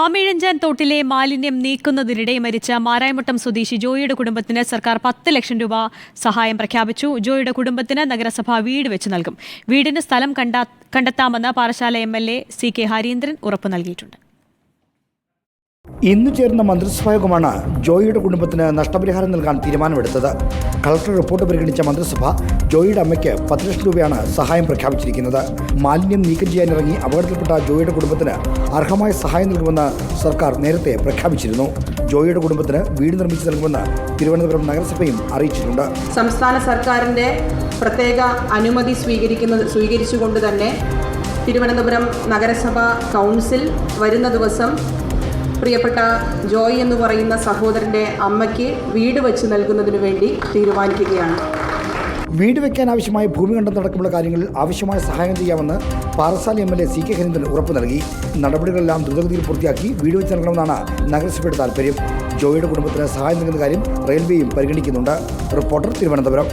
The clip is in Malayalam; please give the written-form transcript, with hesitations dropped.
ആമയിഴഞ്ചാൻ തോട്ടിലെ മാലിന്യം നീക്കുന്നതിനിടെ മരിച്ച മാരായമുട്ടം സ്വദേശി ജോയിയുടെ കുടുംബത്തിന് സർക്കാർ 10 ലക്ഷം രൂപ സഹായം പ്രഖ്യാപിച്ചു. ജോയിയുടെ കുടുംബത്തിന് നഗരസഭ വീട് വെച്ച് നൽകും. വീടിന് സ്ഥലം കണ്ടെത്താമെന്ന് പാറശാല MLA CK ഹരീന്ദ്രൻ ഉറപ്പു നൽകിയിട്ടുണ്ട്. ഇന്ന് ചേർന്ന മന്ത്രിസഭാ യോഗമാണ് ജോയിയുടെ കുടുംബത്തിന് നഷ്ടപരിഹാരം നൽകാൻ തീരുമാനമെടുത്തത്. കളക്ടർ റിപ്പോർട്ട് പരിഗണിച്ച മന്ത്രിസഭ ജോയിയുടെ അമ്മയ്ക്ക് 10 ലക്ഷം രൂപയാണ് സഹായം പ്രഖ്യാപിച്ചിരിക്കുന്നത്. മാലിന്യം നീക്കം ചെയ്യാനിറങ്ങി അപകടത്തിൽപ്പെട്ട ജോയിയുടെ കുടുംബത്തിന് അർഹമായ സഹായം നൽകുമെന്ന് സർക്കാർ നേരത്തെ പ്രഖ്യാപിച്ചിരുന്നു. ജോയിയുടെ കുടുംബത്തിന് വീട് നിർമ്മിച്ചു നൽകുമെന്ന് തിരുവനന്തപുരം നഗരസഭയും അറിയിച്ചിട്ടുണ്ട്. സംസ്ഥാന സർക്കാരിൻ്റെ പ്രത്യേക അനുമതി സ്വീകരിച്ചുകൊണ്ട് തന്നെ തിരുവനന്തപുരം നഗരസഭ കൗൺസിൽ വരുന്ന ദിവസം പ്രിയപ്പെട്ട ജോയ് എന്ന് പറയുന്ന സഹോദരൻ്റെ അമ്മയ്ക്ക് വീട് വെച്ച് നൽകുന്നതിന് വേണ്ടി തീരുമാനിക്കുകയാണ്. വീട് വയ്ക്കാൻ ആവശ്യമായ ഭൂമി കണ്ടെത്തടക്കമുള്ള കാര്യങ്ങളിൽ ആവശ്യമായ സഹായം ചെയ്യാമെന്ന് പാറശാല MLA CK ഹരീന്ദ്രൻ ഉറപ്പു നൽകി. നടപടികളെല്ലാം ദ്രുതഗതിയിൽ പൂർത്തിയാക്കി വീട് വെച്ച് നൽകണമെന്നാണ് നഗരസഭയുടെ താൽപ്പര്യം. ജോയിയുടെ കുടുംബത്തിന് സഹായം നൽകുന്ന കാര്യം റെയിൽവേയും പരിഗണിക്കുന്നുണ്ട്. റിപ്പോർട്ടർ, തിരുവനന്തപുരം.